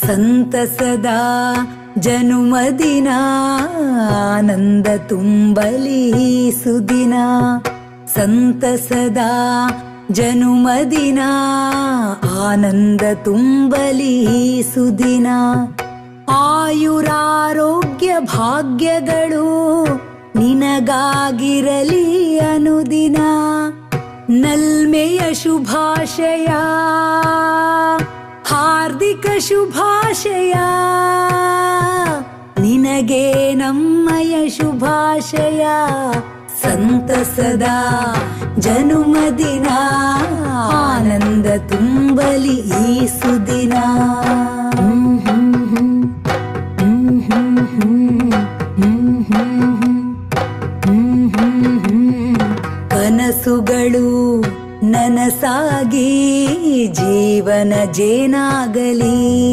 ಸಂತಸದ ಜನುಮದಿನ ಆನಂದ ತುಂಬಲಿ ಸುದಿನ. ಸಂತಸದ ಜನುಮದಿನ ಆನಂದ ತುಂಬಲಿ ಸುದಿನ. ಆಯುರಾರೋಗ್ಯ ಭಾಗ್ಯಗಳು ನಿನಗಾಗಿರಲಿ ಅನುದಿನ. ನಲ್ಮೆಯ ಶುಭಾಶಯ ಹಾರ್ದಿಕ ಶುಭಾಶಯ ನಿನಗೆ ನಮ್ಮಯ ಶುಭಾಶಯ. ಸಂತಸದ ಜನುಮದಿನ ಆನಂದ ತುಂಬಲಿ ಈ ಸುದಿನ. ಕನಸುಗಳು ನನಸಾಗಿ ಜೀವನ ಜೇನಾಗಲಿ.